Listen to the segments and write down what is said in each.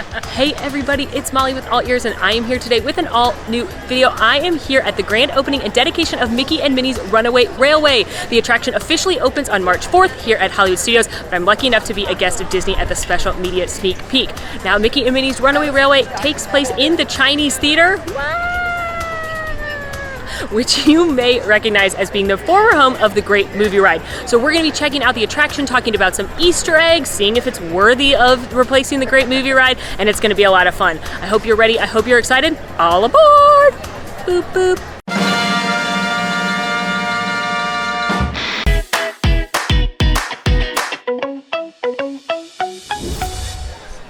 Hey everybody, it's Molly with AllEars, and I am here today with an all new video. I am here at the grand opening and dedication of Mickey and Minnie's Runaway Railway. The attraction officially opens on March 4th here at Hollywood Studios, but I'm lucky enough to be a guest of Disney at the special media sneak peek. Now, Mickey and Minnie's Runaway Railway takes place in the Chinese Theater, which you may recognize as being the former home of the Great Movie Ride. So we're going to be checking out the attraction, talking about some Easter eggs, seeing if it's worthy of replacing the Great Movie Ride, and it's going to be a lot of fun. I hope you're ready. I hope you're excited. All aboard! Boop, boop.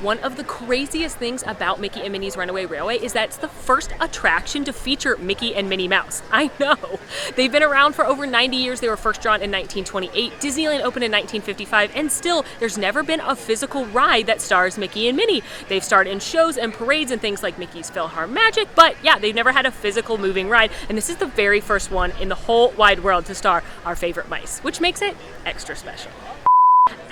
One of the craziest things about Mickey and Minnie's Runaway Railway is that it's the first attraction to feature Mickey and Minnie Mouse. I know. They've been around for over 90 years. They were first drawn in 1928. Disneyland opened in 1955, and still, there's never been a physical ride that stars Mickey and Minnie. They've starred in shows and parades and things like Mickey's PhilharMagic, but yeah, they've never had a physical moving ride, and this is the very first one in the whole wide world to star our favorite mice, which makes it extra special.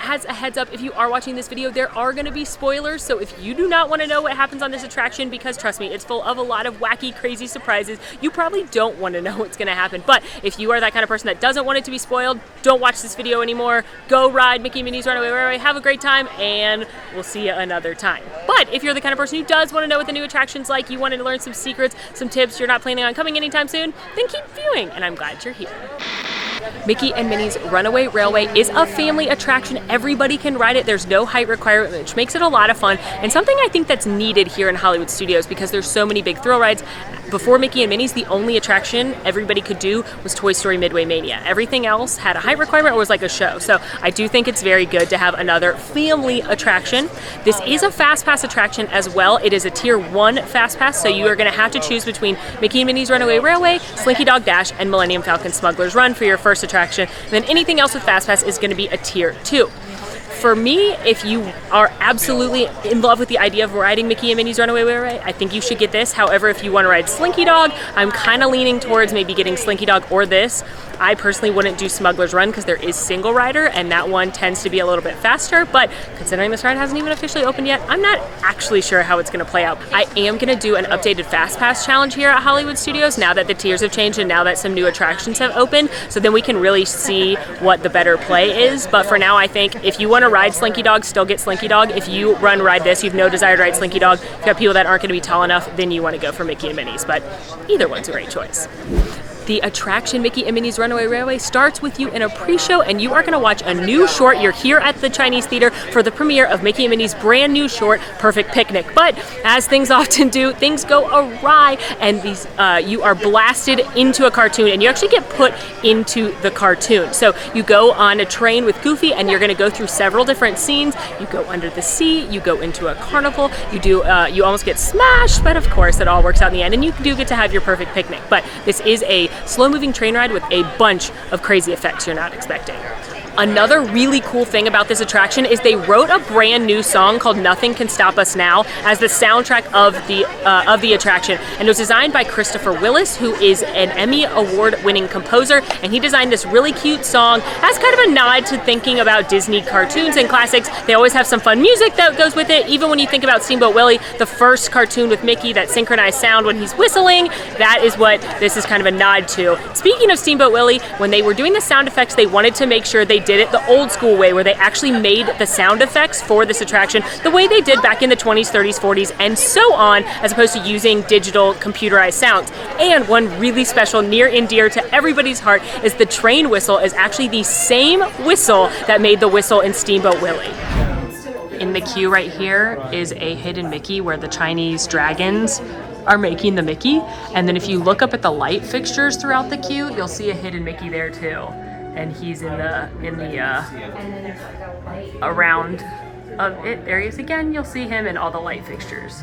As a heads up, if you are watching this video, there are going to be spoilers, so if you do not want to know what happens on this attraction, because trust me, it's full of a lot of wacky, crazy surprises, you probably don't want to know what's going to happen. But if you are that kind of person that doesn't want it to be spoiled, don't watch this video anymore. Go ride Mickey and Minnie's Runaway Railway, have a great time, and we'll see you another time. But if you're the kind of person who does want to know what the new attraction's like, you wanted to learn some secrets, some tips, you're not planning on coming anytime soon, then keep viewing, and I'm glad you're here. Mickey and Minnie's Runaway Railway is a family attraction. Everybody can ride it. There's no height requirement, which makes it a lot of fun, and something I think that's needed here in Hollywood Studios because there's so many big thrill rides. Before Mickey and Minnie's, the only attraction everybody could do was Toy Story Midway Mania. Everything else had a height requirement or was like a show. So I do think it's very good to have another family attraction. This is a Fast Pass attraction as well. It is a Tier 1 Fast Pass, so you are going to have to choose between Mickey and Minnie's Runaway Railway, Slinky Dog Dash, and Millennium Falcon Smuggler's Run for your first attraction. And then anything else with Fast Pass is going to be a Tier 2. For me, if you are absolutely in love with the idea of riding Mickey and Minnie's Runaway Railway, I think you should get this. However, if you want to ride Slinky Dog, I'm kind of leaning towards maybe getting Slinky Dog or this. I personally wouldn't do Smuggler's Run because there is single rider, and that one tends to be a little bit faster, but considering this ride hasn't even officially opened yet, I'm not actually sure how it's going to play out. I am going to do an updated Fast Pass challenge here at Hollywood Studios now that the tiers have changed and now that some new attractions have opened, so then we can really see what the better play is. But for now, I think if you want to ride Slinky Dog, still get Slinky Dog. If you ride this, you have no desire to ride Slinky Dog, if you've got people that aren't going to be tall enough, then you want to go for Mickey and Minnie's, but either one's a great choice. The attraction Mickey and Minnie's Runaway Railway starts with you in a pre-show, and you are going to watch a new short. You're here at the Chinese Theater for the premiere of Mickey and Minnie's brand new short, Perfect Picnic. But as things often do, things go awry, and you are blasted into a cartoon, and you actually get put into the cartoon. So you go on a train with Goofy, and you're going to go through several different scenes. You go under the sea, you go into a carnival, you almost get smashed, but of course it all works out in the end, and you do get to have your perfect picnic. But this is a slow-moving train ride with a bunch of crazy effects you're not expecting. Another really cool thing about this attraction is they wrote a brand new song called Nothing Can Stop Us Now as the soundtrack of the attraction, and it was designed by Christopher Willis, who is an Emmy award-winning composer, and he designed this really cute song as kind of a nod to thinking about Disney cartoons and classics. They always have some fun music that goes with it. Even when you think about Steamboat Willie, the first cartoon with Mickey, that synchronized sound when he's whistling, that is what this is kind of a nod to. Speaking of Steamboat Willie, when they were doing the sound effects, they wanted to make sure they did it the old school way, where they actually made the sound effects for this attraction the way they did back in the 20s, 30s, 40s, and so on, as opposed to using digital computerized sounds. And one really special, near and dear to everybody's heart, is the train whistle is actually the same whistle that made the whistle in Steamboat Willie. In the queue right here is a hidden Mickey where the Chinese dragons are making the Mickey, and then if you look up at the light fixtures throughout the queue, you'll see a hidden Mickey there too. And he's in the around of it. There he is again. You'll see him in all the light fixtures.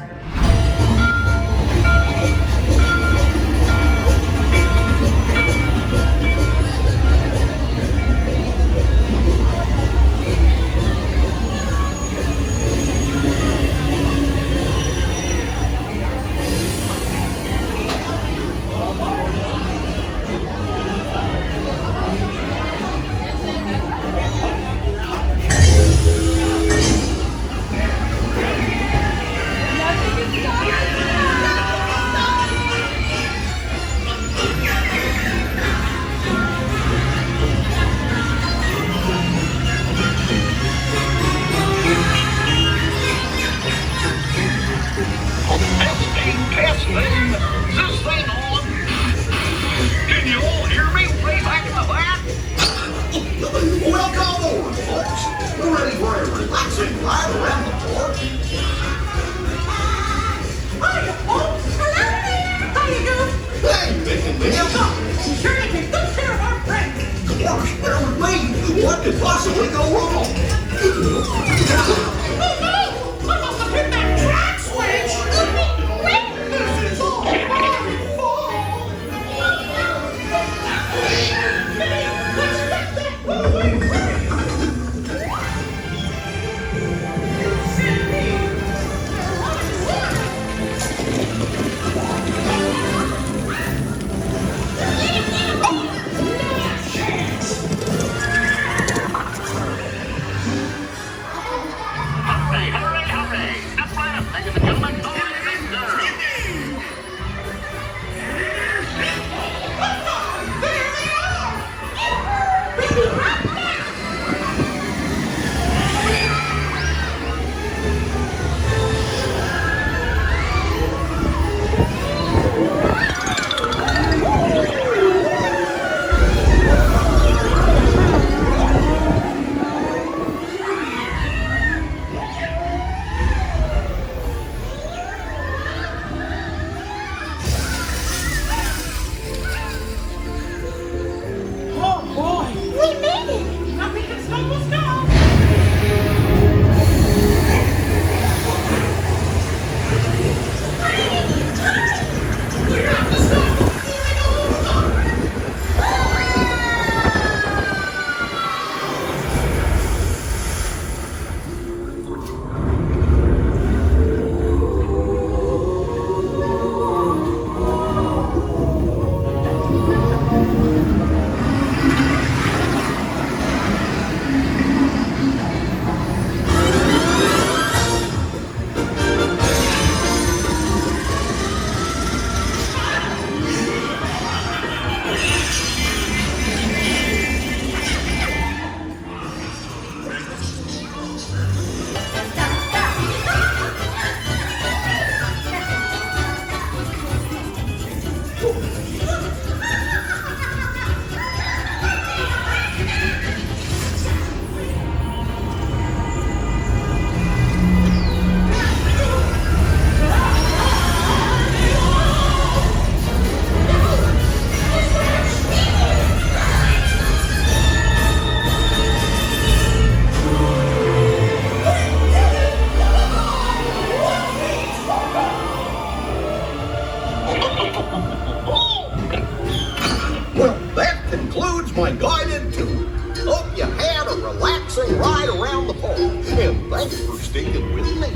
Thank you for sticking with me.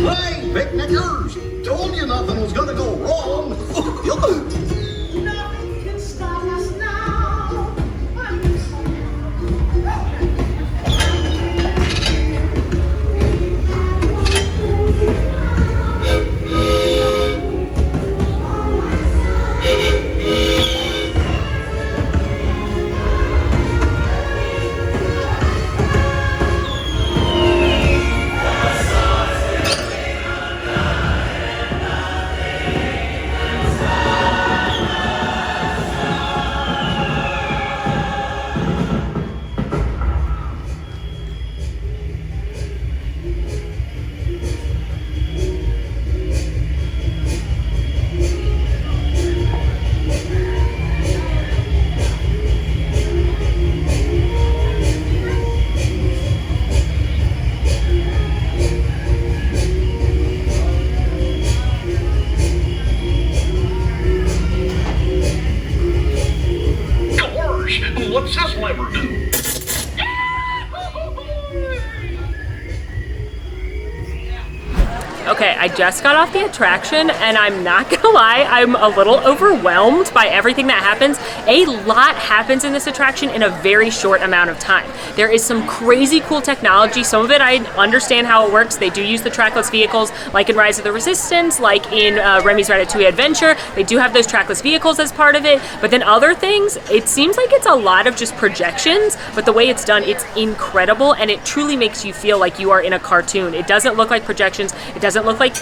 Hey, picnickers! Told you nothing was gonna go wrong. Nothing can stop us now. What's this lever do? Okay, I just got off the attraction and I'm not gonna lie, I'm a little overwhelmed by everything that happens. A lot happens in this attraction in a very short amount of time. There is some crazy cool technology. Some of it I understand how it works. They do use the trackless vehicles like in Rise of the Resistance, like in Remy's Ratatouille Adventure. They do have those trackless vehicles as part of it. But then other things, it seems like it's a lot of just projections, but the way it's done, it's incredible and it truly makes you feel like you are in a cartoon. It doesn't look like projections. It doesn't look like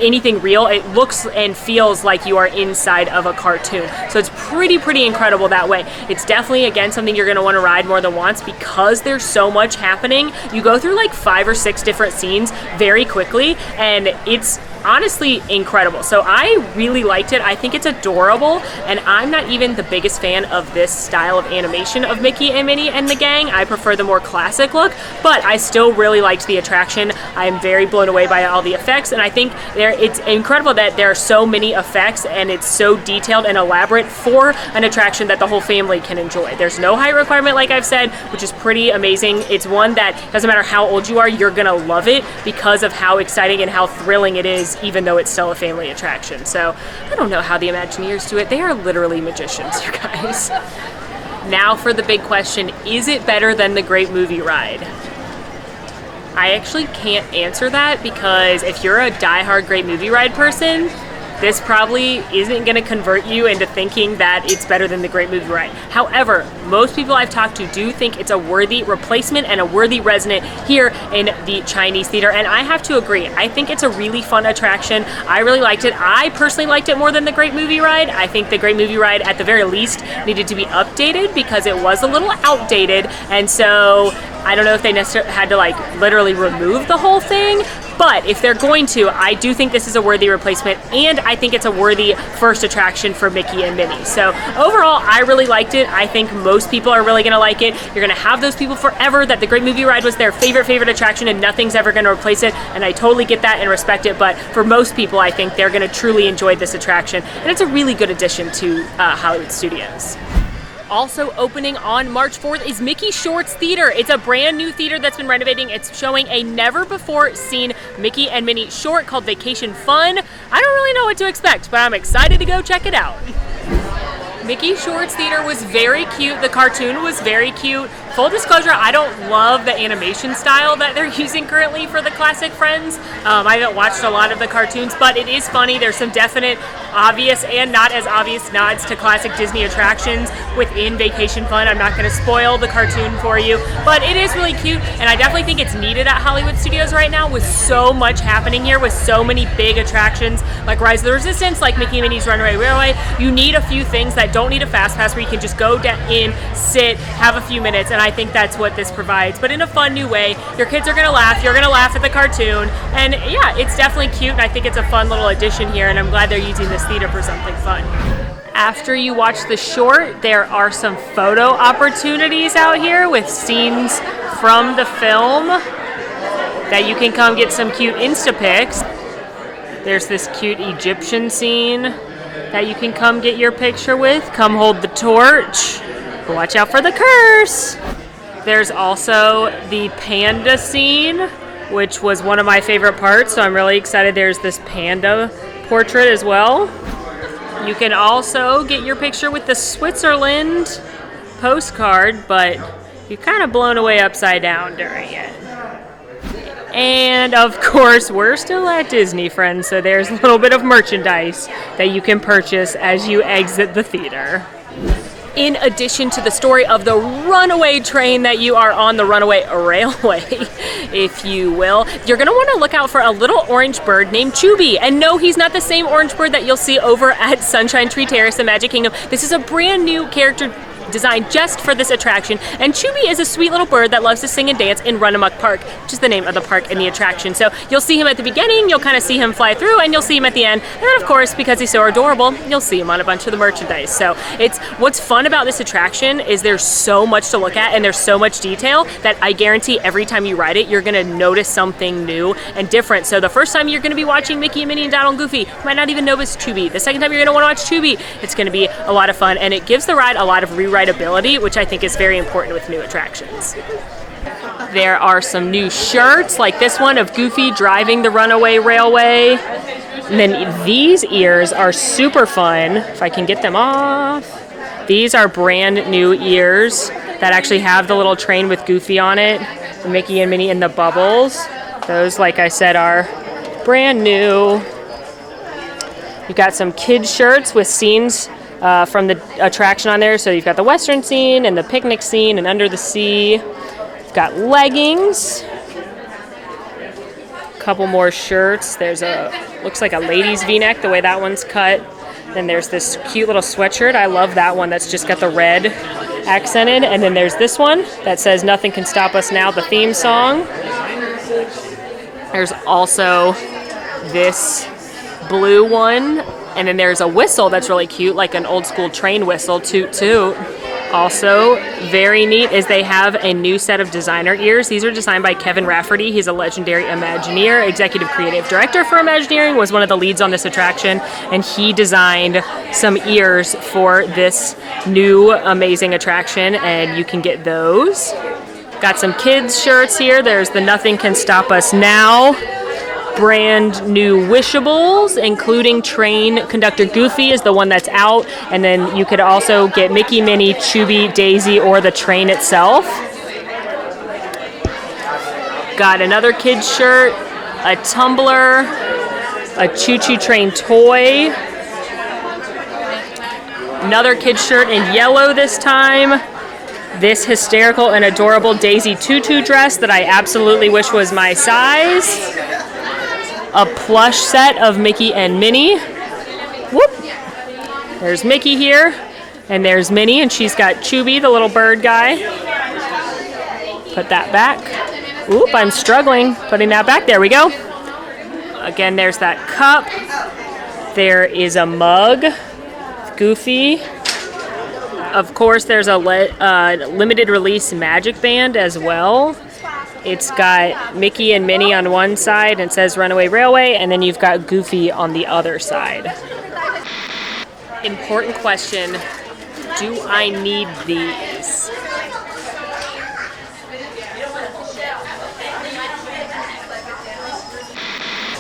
anything real. It looks and feels like you are inside of a cartoon. So it's pretty incredible that way. It's definitely, again, something you're gonna wanna ride more than once because there's so much happening. You go through like 5 or 6 different scenes very quickly and it's honestly incredible. So I really liked it. I think it's adorable and I'm not even the biggest fan of this style of animation of Mickey and Minnie and the gang. I prefer the more classic look, but I still really liked the attraction. I'm very blown away by all the effects and I think it's incredible that there are so many effects and it's so detailed and elaborate for an attraction that the whole family can enjoy. There's no height requirement like I've said, which is pretty amazing. It's one that doesn't matter how old you are, you're gonna love it because of how exciting and how thrilling it is, even though it's still a family attraction. So I don't know how the Imagineers do it. They are literally magicians, you guys. Now for the big question, is it better than the Great Movie Ride? I actually can't answer that because if you're a diehard Great Movie Ride person, this probably isn't going to convert you into thinking that it's better than the Great Movie Ride. However, most people I've talked to do think it's a worthy replacement and a worthy resident here in the Chinese theater, and I have to agree. I think it's a really fun attraction. I really liked it. I personally liked it more than the Great Movie Ride. I think the Great Movie Ride, at the very least, needed to be updated because it was a little outdated, and so I don't know if they necessarily had to like literally remove the whole thing, but if they're going to, I do think this is a worthy replacement, and I think it's a worthy first attraction for Mickey and Minnie. So overall, I really liked it. I think most people are really gonna like it. You're gonna have those people forever that the Great Movie Ride was their favorite attraction and nothing's ever gonna replace it, and I totally get that and respect it, but for most people, I think they're gonna truly enjoy this attraction, and it's a really good addition to Hollywood Studios. Also opening on March 4th is Mickey Shorts Theater. It's a brand new theater that's been renovating. It's showing a never before seen Mickey and Minnie short called Vacation Fun. I don't really know what to expect, but I'm excited to go check it out. Mickey Shorts Theater was very cute. The cartoon was very cute. Full disclosure, I don't love the animation style that they're using currently for the classic Friends. I haven't watched a lot of the cartoons, but it is funny. There's some definite obvious and not as obvious nods to classic Disney attractions within Vacation Fun. I'm not going to spoil the cartoon for you, but it is really cute, and I definitely think it's needed at Hollywood Studios right now with so much happening here, with so many big attractions like Rise of the Resistance, like Mickey and Minnie's Runaway Railway. You need a few things that don't need a fast pass where you can just go in, sit, have a few minutes, and I think that's what this provides, but in a fun new way. Your kids are gonna laugh, you're gonna laugh at the cartoon, and yeah, it's definitely cute, and I think it's a fun little addition here, and I'm glad they're using this theater for something fun. After you watch the short, there are some photo opportunities out here with scenes from the film that you can come get some cute Insta pics. There's this cute Egyptian scene that you can come get your picture with. Come hold the torch. Watch out for the curse. There's also the panda scene, which was one of my favorite parts, so I'm really excited there's this panda portrait as well. You can also get your picture with the Switzerland postcard, but you're kind of blown away upside down during it. And of course, we're still at Disney, friends, so there's a little bit of merchandise that you can purchase as you exit the theater. In addition to the story of the runaway train that you are on, the Runaway Railway, if you will, you're going to want to look out for a little orange bird named Chubby. And no, he's not the same orange bird that you'll see over at Sunshine Tree Terrace in Magic Kingdom. This is a brand new character designed just for this attraction, and Chubby is a sweet little bird that loves to sing and dance in Run-A-Muck Park, which is the name of the park and the attraction. So you'll see him at the beginning, you'll kind of see him fly through, and you'll see him at the end. And then of course, because he's so adorable, you'll see him on a bunch of the merchandise. So what's fun about this attraction is there's so much to look at and there's so much detail that I guarantee every time you ride it, you're gonna notice something new and different. So the first time you're gonna be watching Mickey and Minnie and Donald and Goofy, you might not even notice Chubby. The second time you're gonna wanna watch Chubby, it's gonna be a lot of fun, and it gives the ride a lot of rewritability, which I think is very important with new attractions. There are some new shirts, like this one of Goofy driving the Runaway Railway. And then these ears are super fun, if I can get them off. These are brand new ears that actually have the little train with Goofy on it, Mickey and Minnie in the bubbles. Those, like I said, are brand new. You've got some kids shirts with scenes from the attraction on there. So you've got the Western scene and the picnic scene and Under the Sea. You've got leggings. A couple more shirts. There's looks like a ladies V-neck, the way that one's cut. Then there's this cute little sweatshirt. I love that one. That's just got the red accented. And then there's this one that says Nothing Can Stop Us Now, the theme song. There's also this blue one. And then there's a whistle that's really cute, like an old school train whistle, toot toot. Also, very neat is they have a new set of designer ears. These are designed by Kevin Rafferty. He's a legendary Imagineer, executive creative director for Imagineering, was one of the leads on this attraction, and he designed some ears for this new amazing attraction, and you can get those. Got some kids shirts here. There's the Nothing Can Stop Us Now brand new wishables, including train conductor Goofy is the one that's out, and then you could also get Mickey, Minnie, Chubby, Daisy, or the train itself. Got another kid's shirt, a tumbler, a choo-choo train toy, another kid's shirt in yellow this time, this hysterical and adorable Daisy tutu dress that I absolutely wish was my size, a plush set of Mickey and Minnie. Whoop! There's Mickey here, and there's Minnie, and she's got Chubby, the little bird guy. Put that back. Oop, I'm struggling putting that back. There we go. Again, there's that cup. There is a mug. Goofy. Of course, there's a limited release magic band as well. It's got Mickey and Minnie on one side and says Runaway Railway, and then you've got Goofy on the other side. Important question, do I need these?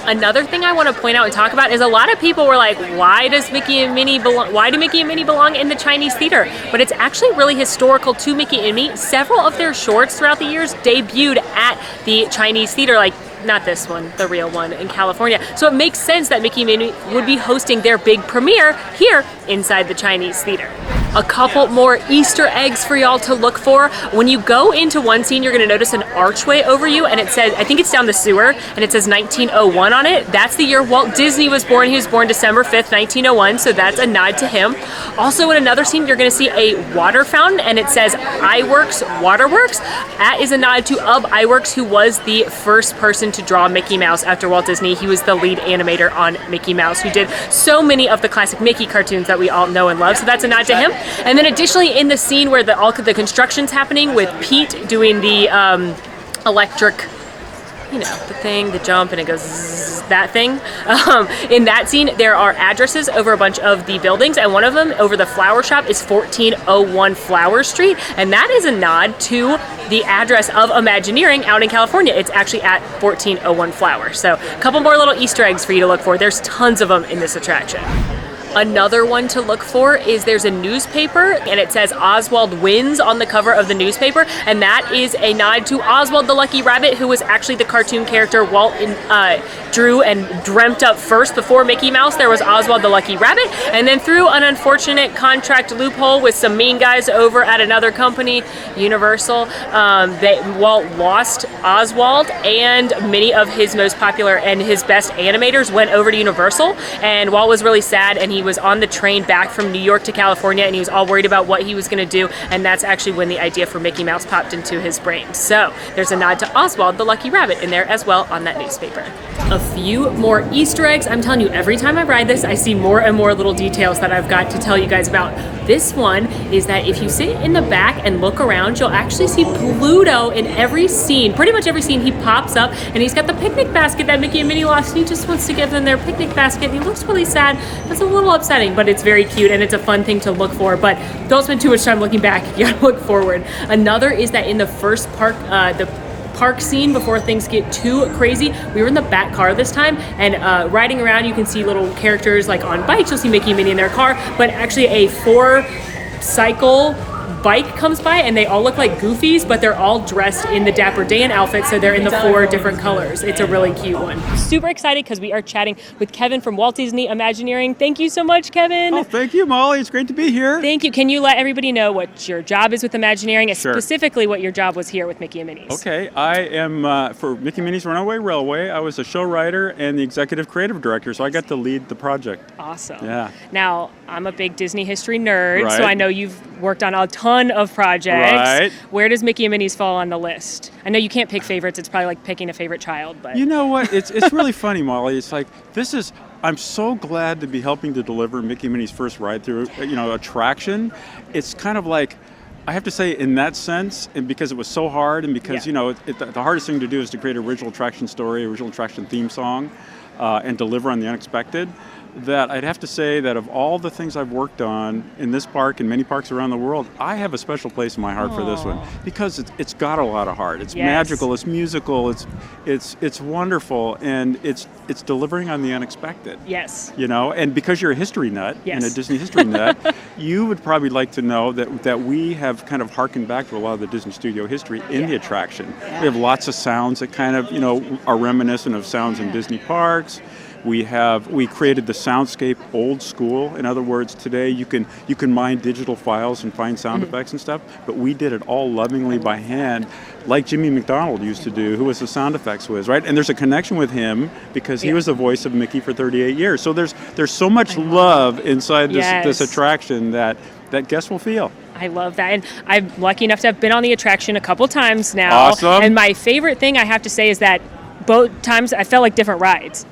Another thing I want to point out and talk about is a lot of people were like, why do Mickey and Minnie belong in the Chinese theater? But it's actually really historical to Mickey and Minnie. Several of their shorts throughout the years debuted at the Chinese theater, like not this one, the real one in California. So it makes sense that Mickey and Minnie would be hosting their big premiere here inside the Chinese theater. A couple more Easter eggs for y'all to look for. When you go into one scene, you're gonna notice an archway over you, and it says, I think it's down the sewer, and it says 1901 on it. That's the year Walt Disney was born. He was born December 5th, 1901, so that's a nod to him. Also in another scene, you're gonna see a water fountain, and it says iWorks Waterworks. That is a nod to Ub Iwerks, who was the first person to draw Mickey Mouse after Walt Disney. He was the lead animator on Mickey Mouse, who did so many of the classic Mickey cartoons that we all know and love, so that's a nod to him. And then additionally, in the scene where all the construction's happening with Pete doing the electric you know, the thing, the jump, and it goes zzz, that thing. In that scene, there are addresses over a bunch of the buildings, and one of them over the flower shop is 1401 Flower Street, and that is a nod to the address of Imagineering out in California. It's actually at 1401 Flower. So a couple more little Easter eggs for you to look for. There's tons of them in this attraction. Another one to look for is there's a newspaper, and it says Oswald wins on the cover of the newspaper, and that is a nod to Oswald the Lucky Rabbit, who was actually the cartoon character Walt drew and dreamt up first before Mickey Mouse. There was Oswald the Lucky Rabbit, and then through an unfortunate contract loophole with some mean guys over at another company, Universal, Walt lost Oswald, and many of his most popular and his best animators went over to Universal, and Walt was really sad, and he was on the train back from New York to California, and he was all worried about what he was going to do, and that's actually when the idea for Mickey Mouse popped into his brain. So there's a nod to Oswald the Lucky Rabbit in there as well on that newspaper. A few more Easter eggs. I'm telling you, every time I ride this, I see more and more little details that I've got to tell you guys about. This one is that if you sit in the back and look around, you'll actually see Pluto in every scene. Pretty much every scene he pops up, and he's got the picnic basket that Mickey and Minnie lost, and he just wants to give them their picnic basket, and he looks really sad. That's a little upsetting, but it's very cute, and it's a fun thing to look for. But don't spend too much time looking back. You gotta look forward. Another is that in the first park, the park scene before things get too crazy, we were in the back car this time, and riding around you can see little characters like on bikes. You'll see Mickey and Minnie in their car, but actually a 4-cycle bike comes by, and they all look like Goofies, but they're all dressed in the Dapper Dan outfit, so they're in the 4 different colors. It's a really cute one. Super excited because we are chatting with Kevin from Walt Disney Imagineering. Thank you so much, Kevin. Oh, thank you, Molly. It's great to be here. Thank you. Can you let everybody know what your job is with Imagineering, and Sure. specifically what your job was here with Mickey and Minnie's? Okay, I am, for Mickey and Minnie's Runaway Railway, I was a show writer and the executive creative director, so I got to lead the project. Awesome. Yeah. Now, I'm a big Disney history nerd, so Right. I know you've worked on a ton of projects. Right. Where does Mickey and Minnie's fall on the list? I know you can't pick favorites. It's probably like picking a favorite child, but... You know what? It's really funny, Molly. It's like, I'm so glad to be helping to deliver Mickey and Minnie's first ride-through, attraction. It's kind of like, I have to say, in that sense, and because it was so hard, and because, the hardest thing to do is to create an original attraction story, original attraction theme song, and deliver on the unexpected, that I'd have to say that of all the things I've worked on in this park and many parks around the world, I have a special place in my heart for this one, because it's got a lot of heart. It's magical, it's musical, it's wonderful, and it's delivering on the unexpected. Yes. And because you're a history nut and a Disney history nut, you would probably like to know that we have kind of harkened back to a lot of the Disney studio history in the attraction. We have lots of sounds that kind of, are reminiscent of sounds in Disney parks. We created the soundscape old school. In other words, today you can mine digital files and find sound effects and stuff, but we did it all lovingly by hand, like Jimmy McDonald used to do, who was the sound effects whiz, right? And there's a connection with him because he was the voice of Mickey for 38 years. So there's so much love inside this attraction that guests will feel. I love that. And I'm lucky enough to have been on the attraction a couple times now. Awesome. And my favorite thing I have to say is that both times I felt like different rides.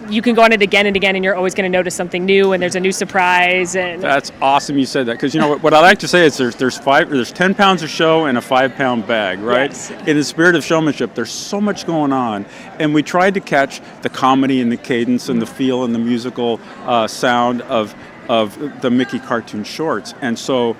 You can go on it again and again, and you're always going to notice something new, and there's a new surprise. And that's awesome you said that, because what I like to say is there's 10 pounds of show in a 5-pound bag, right? Yes. In the spirit of showmanship, there's so much going on, and we tried to catch the comedy and the cadence and the feel and the musical sound of the Mickey cartoon shorts, and so.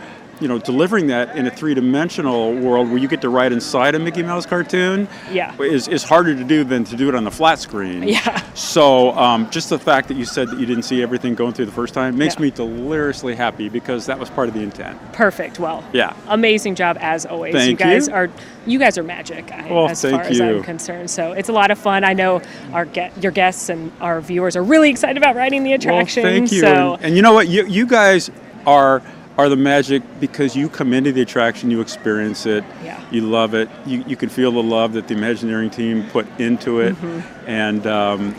Delivering that in a 3-dimensional world where you get to ride inside a Mickey Mouse cartoon is harder to do than to do it on the flat screen. Yeah. So just the fact that you said that you didn't see everything going through the first time makes me deliriously happy, because that was part of the intent. Perfect. Well, yeah. Amazing job as always. Thank you. You guys are magic as far as I'm concerned. So it's a lot of fun. I know your guests and our viewers are really excited about riding the attraction. Well, thank you. So. And you know what? You guys are the magic, because you come into the attraction, you experience it, you love it, you can feel the love that the Imagineering team put into it, and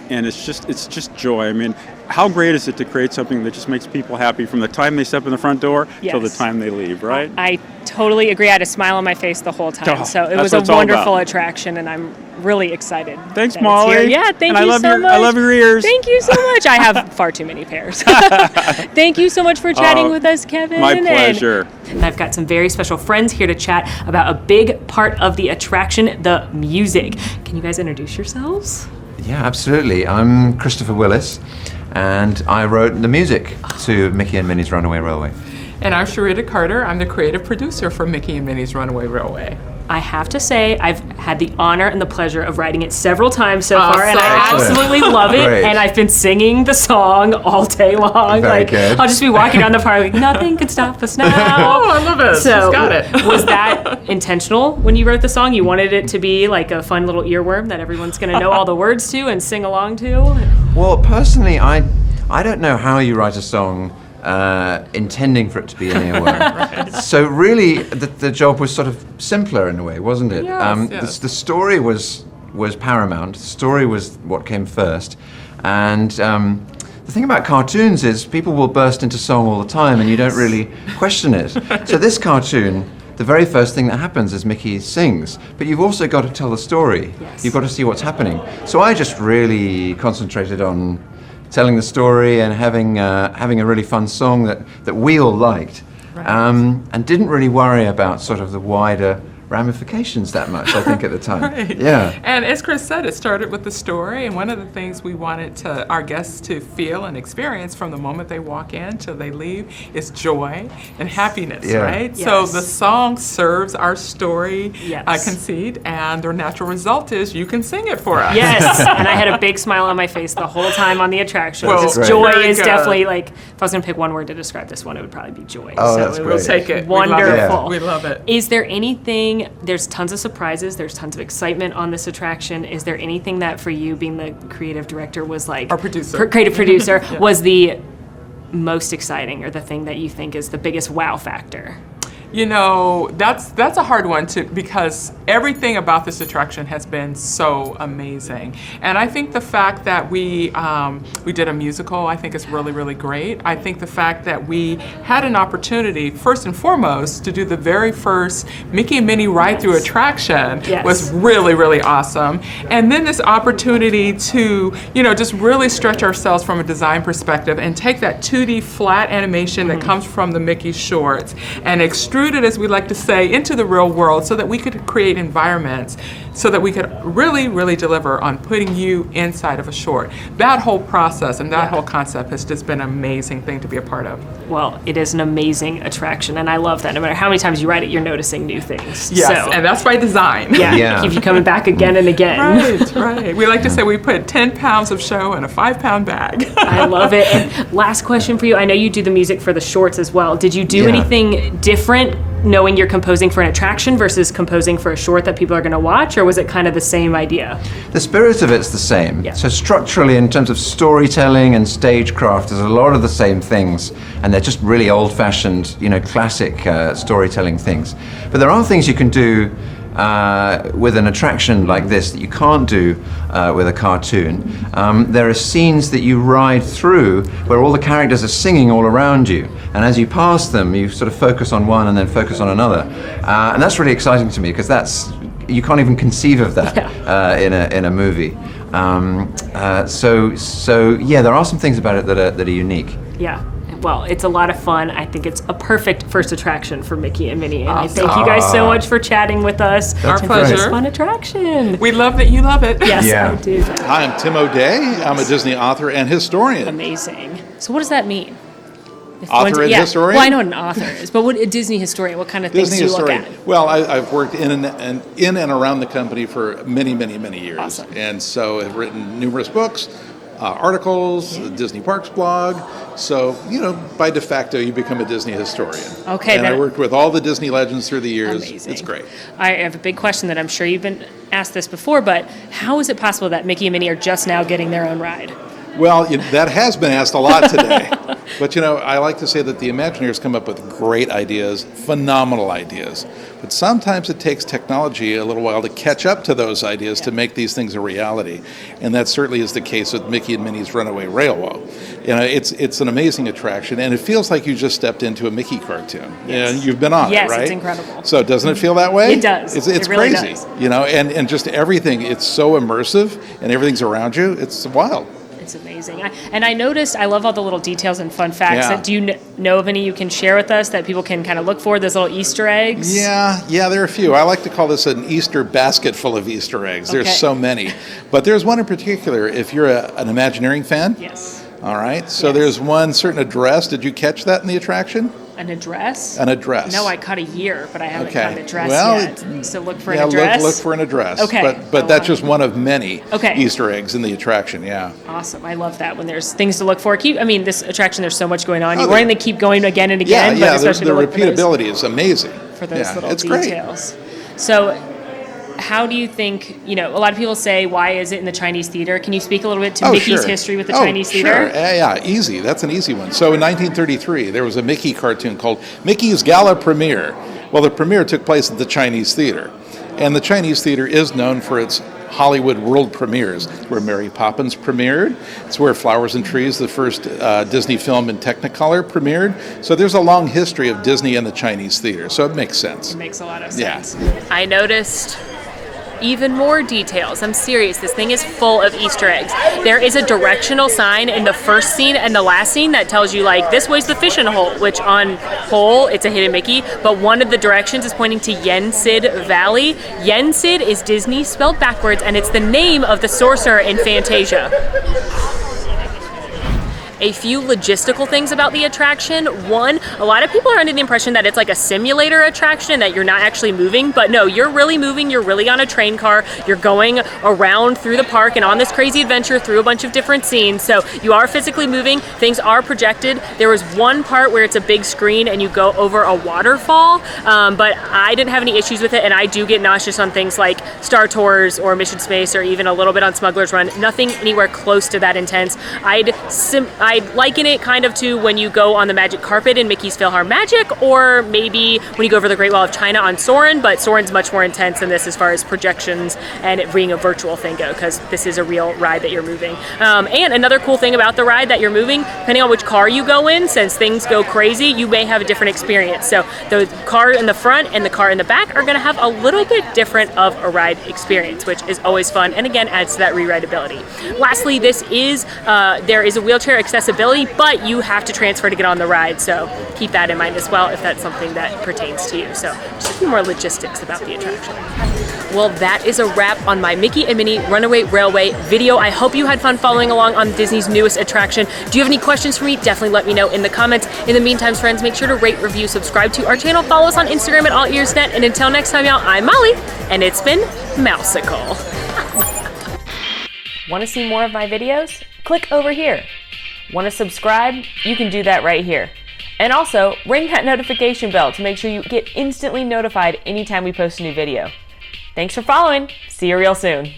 it's just joy. I mean, how great is it to create something that just makes people happy from the time they step in the front door till the time they leave, right? I totally agree. I had a smile on my face the whole time. Oh, So it that's was a what it's all wonderful about. attraction, and I'm really excited. Thanks, that it's Molly. here. Yeah, thank and you I love so much. I love your ears. Thank you so much. I have far too many pairs. Thank you so much for chatting with us, Kevin. My pleasure. And I've got some very special friends here to chat about a big part of the attraction, the music. Can you guys introduce yourselves? Yeah, absolutely. I'm Christopher Willis, and I wrote the music to Mickey and Minnie's Runaway Railway. And I'm Sharita Carter. I'm the creative producer for Mickey and Minnie's Runaway Railway. I have to say, I've had the honor and the pleasure of writing it several times so far, and I Excellent. absolutely love it. Great. And I've been singing the song all day long. Very good. I'll just be walking down the park like, nothing can stop us now. Oh, I love it. So, She's got it. Was that intentional when you wrote the song? You wanted it to be like a fun little earworm that everyone's going to know all the words to and sing along to? Well, personally, I don't know how you write a song intending for it to be an earworm. So really, the job was sort of simpler in a way, wasn't it? Yes. The story was paramount. The story was what came first, and the thing about cartoons is people will burst into song all the time, and you don't really question it. So this cartoon, the very first thing that happens is Mickey sings, but you've also got to tell the story. Yes. You've got to see what's happening. So I just really concentrated on telling the story and having a really fun song that we all liked, and didn't really worry about sort of the wider ramifications that much, I think, at the time. Right. Yeah. And as Chris said, it started with the story, and one of the things we wanted our guests to feel and experience from the moment they walk in till they leave is joy and happiness, Yeah. right? Yes. So the song serves our story Yes. conceit, and the natural result is you can sing it for us. Yes, and I had a big smile on my face the whole time on the attraction. Well, Just great. joy very is good. definitely like, if I was going to pick one word to describe this one, it would probably be joy. Oh, so that's it great. was Take it. wonderful. We love it. Is there anything, there's tons of surprises, there's tons of excitement on this attraction. Is there anything that for you, being the creative director, was like, Our producer. creative producer, was the most exciting, or the thing that you think is the biggest wow factor? You know, that's a hard one because everything about this attraction has been so amazing. And I think the fact that we did a musical, I think is really, really great. I think the fact that we had an opportunity, first and foremost, to do the very first Mickey and Minnie ride-through attraction Yes. was really, really awesome. And then this opportunity to, just really stretch ourselves from a design perspective and take that 2D flat animation that comes from the Mickey shorts and extrude it, as we like to say, into the real world so that we could create environments so that we could really, really deliver on putting you inside of a short. That whole process and that whole concept has just been an amazing thing to be a part of. Well, it is an amazing attraction, and I love that. No matter how many times you ride it, you're noticing new things. Yes, So, and that's by design. yeah, Yeah. keep you coming back again and again. Right, right. We like to say we put 10 pounds of show in a 5-pound bag. I love it. And last question for you. I know you do the music for the shorts as well. Did you do Yeah. anything different knowing you're composing for an attraction versus composing for a short that people are going to watch, or was it kind of the same idea? The spirit of it's the same. Yeah. So structurally, in terms of storytelling and stagecraft, there's a lot of the same things, and they're just really old-fashioned, classic storytelling things. But there are things you can do with an attraction like this that you can't do with a cartoon. There are scenes that you ride through where all the characters are singing all around you, and as you pass them, you sort of focus on one and then focus on another, and that's really exciting to me because you can't even conceive of that in a movie. So yeah, there are some things about it that are unique. Yeah. Well, it's a lot of fun. I think it's a perfect first attraction for Mickey and Minnie. And I thank you guys so much for chatting with us. Our and for this pleasure. fun attraction. We love that you love it. Yes, Yeah. I do. Hi, I'm Tim O'Day. I'm a Disney author and historian. Amazing. So what does that mean? If Author one's- and historian? Well, I know what an author is, but what a Disney historian, what kind of things Disney do you look historian. at? Well, I've worked in and around the company for many, many, many years. Awesome. And so I've written numerous books, articles, the Disney Parks blog. So, by de facto, you become a Disney historian. Okay, And I worked with all the Disney legends through the years. Amazing. It's great. I have a big question that I'm sure you've been asked this before, but how is it possible that Mickey and Minnie are just now getting their own ride? Well, that has been asked a lot today. But I like to say that the Imagineers come up with great ideas, phenomenal ideas. But sometimes it takes technology a little while to catch up to those ideas to make these things a reality. And that certainly is the case with Mickey and Minnie's Runaway Railway. It's an amazing attraction, and it feels like you just stepped into a Mickey cartoon. Yes. And you've been on it, right? Yes, it's incredible. So doesn't it feel that way? It does. It's It really crazy, does. and just everything, it's so immersive, and everything's around you. It's wild. It's amazing. I noticed, I love all the little details and fun facts. Yeah. Do you know of any you can share with us that people can kind of look for, those little Easter eggs? Yeah, there are a few. I like to call this an Easter basket full of Easter eggs. There's Okay. so many. But there's one in particular, if you're an Imagineering fan. Yes. All right, so Yes. there's one certain address. Did you catch that in the attraction? An address? An address. No, I caught a year, but I haven't Okay. caught an address Well, yet. So look for Yeah, an address. look for an address. Okay. But that's just one of many Okay. Easter eggs in the attraction, yeah. Awesome. I love that when there's things to look for. This attraction, there's so much going on. You Oh, want to keep going again and again, but Yeah, especially the to look for those, repeatability is amazing. for those Yeah, little it's great. details. So how do you think, a lot of people say, why is it in the Chinese theater? Can you speak a little bit to Mickey's sure. history with the Chinese theater? Sure. Yeah, easy. That's an easy one. So in 1933, there was a Mickey cartoon called Mickey's Gala Premiere. Well, the premiere took place at the Chinese theater. And the Chinese theater is known for its Hollywood world premieres. It's where Mary Poppins premiered. It's where Flowers and Trees, the first Disney film in Technicolor, premiered. So there's a long history of Disney and the Chinese theater. So it makes sense. It makes a lot of Yeah. sense. I noticed even more details. I'm serious. This thing is full of Easter eggs. There is a directional sign in the first scene and the last scene that tells you, like, this way's the fishing hole, which on whole, it's a hidden Mickey, but one of the directions is pointing to Yensid Valley. Yensid is Disney spelled backwards, and it's the name of the sorcerer in Fantasia. A few logistical things about the attraction. One, a lot of people are under the impression that it's like a simulator attraction and that you're not actually moving, but no, you're really moving. You're really on a train car. You're going around through the park and on this crazy adventure through a bunch of different scenes. So you are physically moving. Things are projected. There was one part where it's a big screen and you go over a waterfall, but I didn't have any issues with it, and I do get nauseous on things like Star Tours or Mission Space or even a little bit on Smuggler's Run. Nothing anywhere close to that intense. I'd liken it kind of to when you go on the magic carpet in Mickey's PhilharMagic, or maybe when you go over the Great Wall of China on Soarin', but Soarin's much more intense than this as far as projections and it being a virtual thing go, because this is a real ride that you're moving. And another cool thing about the ride that you're moving, depending on which car you go in, since things go crazy, you may have a different experience. So the car in the front and the car in the back are going to have a little bit different of a ride experience, which is always fun, and again adds to that re-rideability. Lastly, there is a wheelchair accessibility, but you have to transfer to get on the ride, so keep that in mind as well if that's something that pertains to you. So just a few more logistics about the attraction. Well, that is a wrap on my Mickey and Minnie Runaway Railway video. I hope you had fun following along on Disney's newest attraction. Do you have any questions for me? Definitely let me know in the comments. In the meantime, friends, make sure to rate, review, subscribe to our channel, follow us on Instagram at AllEars.net, and until next time, y'all, I'm Molly, and it's been Mouseicle. Want to see more of my videos? Click over here. Want to subscribe? You can do that right here. And also, ring that notification bell to make sure you get instantly notified anytime we post a new video. Thanks for following. See you real soon.